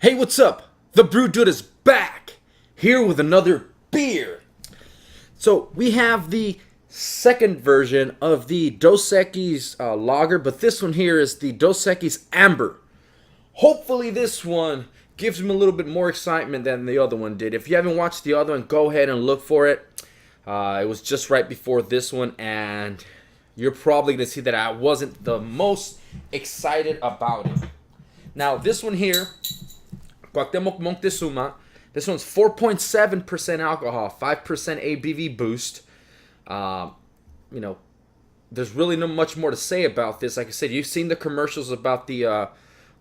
Hey, what's up? The Brew Dude is back here with another beer. So we have the second version of the Dos Equis lager, but this one here is the Dos Equis Amber. Hopefully, this one gives me a little bit more excitement than the other one did. If you haven't watched the other one, go ahead and look for it. It was just right before this one, and you're probably going to see that I wasn't the most excited about it. Now, this one here, Cuauhtémoc Moctezuma. This one's 4.7% alcohol, 5% ABV boost. Uh, you know, there's really not much more to say about this. Like I said, you've seen the commercials about the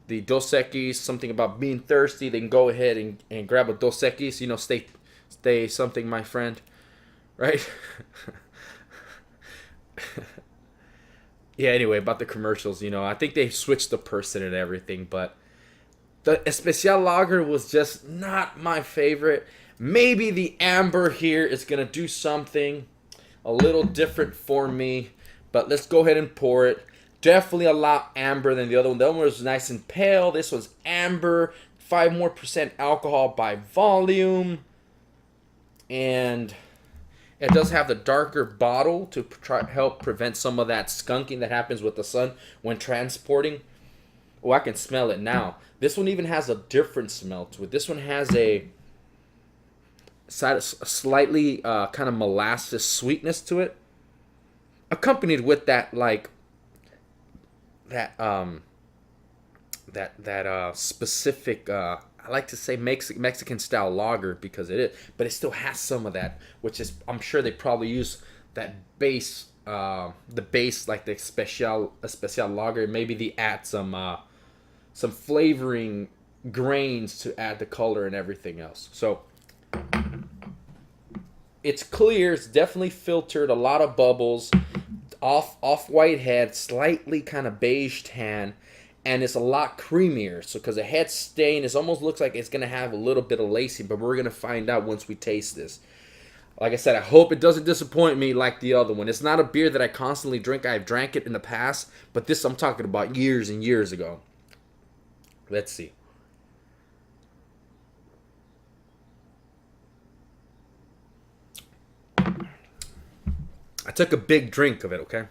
Dos Equis, something about being thirsty. They can go ahead and grab a Dos Equis. Stay something, my friend. Right? Yeah, anyway, about the commercials, I think they switched the person and everything, but the Especial Lager was just not my favorite. Maybe the Amber here is going to do something a little different for me, but let's go ahead and pour it. Definitely a lot amber than the other one. The other one was nice and pale. This one's amber, 5% more alcohol by volume, and it does have the darker bottle to help prevent some of that skunking that happens with the sun when transporting. Oh, I can smell it now. This one even has a different smell to it. This one has a slightly kind of molasses sweetness to it, accompanied with that specific I like to say Mexican style lager because it is, but it still has some of that, which is I'm sure they probably use that base, the base like the especial lager. Maybe they add some flavoring grains to add the color and everything else. So it's clear. It's definitely filtered. A lot of bubbles. Off white head, slightly kind of beige tan, and it's a lot creamier. So because the head stain, it almost looks like it's gonna have a little bit of lacing, but we're gonna find out once we taste this. Like I said, I hope it doesn't disappoint me like the other one. It's not a beer that I constantly drink. I've drank it in the past, but this I'm talking about years and years ago. Let's see. I took a big drink of it, okay?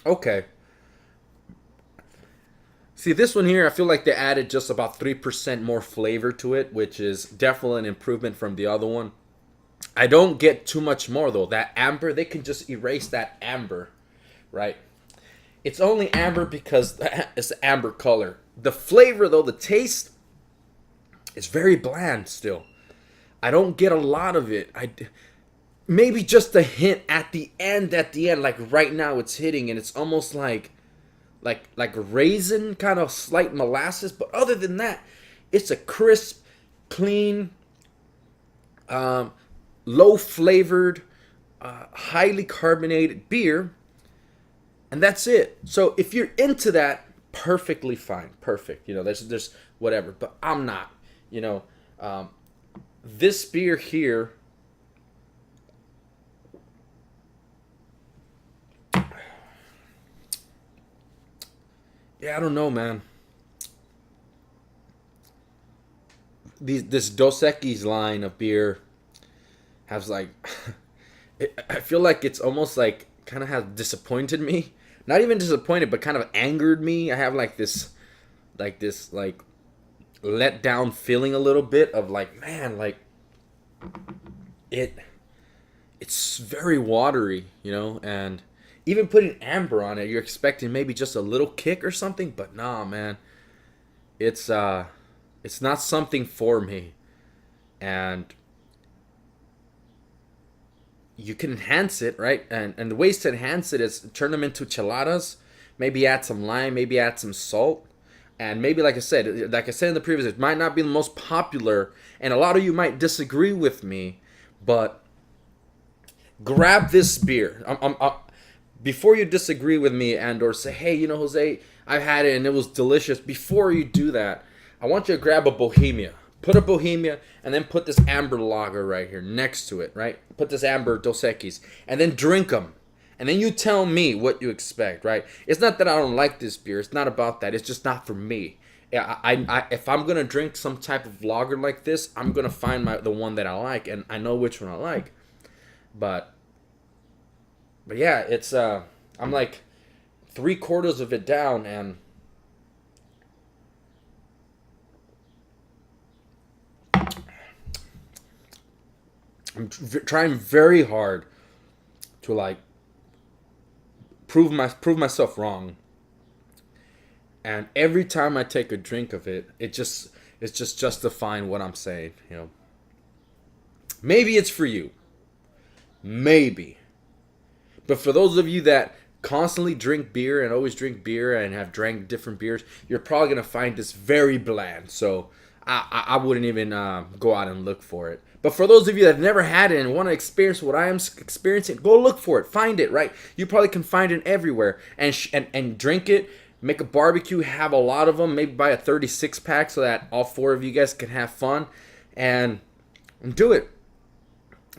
Okay. See, this one here, I feel like they added just about 3% more flavor to it, which is definitely an improvement from the other one. I don't get too much more, though. That amber, they can just erase that amber, right? It's only amber because it's the amber color. The flavor, though, the taste is very bland still. I don't get a lot of it. Maybe just a hint at the end. Like right now, it's hitting, and it's almost like raisin, kind of slight molasses. But other than that, it's a crisp, clean, low flavored, highly carbonated beer, and that's it. So if you're into that, perfectly fine, perfect. There's whatever, but I'm not. This beer here, yeah, I don't know, man. This Dos Equis line of beer has I feel like it's almost like kind of has disappointed me. Not even disappointed, but kind of angered me. I have like let down feeling a little bit of man, it it's very watery, and even putting amber on it, you're expecting maybe just a little kick or something, but nah, man. It's not something for me. And you can enhance it, right? And the ways to enhance it is turn them into cheladas, maybe add some lime, maybe add some salt, and maybe like I said in the previous, it might not be the most popular, and a lot of you might disagree with me, but grab this beer. Before you disagree with me and or say, hey, Jose, I've had it and it was delicious. Before you do that, I want you to grab a Bohemia. Put a Bohemia and then put this amber lager right here next to it, right? Put this amber Dos Equis and then drink them. and then you tell me what you expect, right? It's not that I don't like this beer. It's not about that. It's just not for me. Yeah, if I'm gonna drink some type of lager like this, I'm gonna find the one that I like, and I know which one I like. But yeah, it's I'm like 3/4 of it down, and I'm trying very hard to like prove myself wrong. And every time I take a drink of it, it's just justifying what I'm saying. Maybe it's for you, maybe, but for those of you that constantly drink beer and always drink beer and have drank different beers, you're probably gonna find this very bland. So I wouldn't even go out and look for it. But for those of you that have never had it and want to experience what I am experiencing, go look for it, find it. Right, you probably can find it everywhere, and drink it. Make a barbecue, have a lot of them. Maybe buy a 36 pack so that all 4 of you guys can have fun, and do it.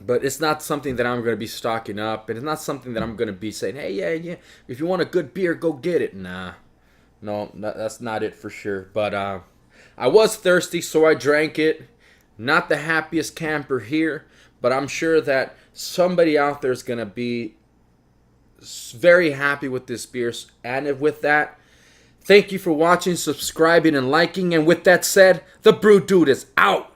But it's not something that I'm going to be stocking up, and it's not something that I'm going to be saying, hey, yeah, if you want a good beer, go get it. Nah, no, that's not it for sure. But I was thirsty, so I drank it. Not the happiest camper here, but I'm sure that somebody out there is going to be very happy with this beer. And with that, thank you for watching, subscribing, and liking. And with that said, the Brew Dude is out.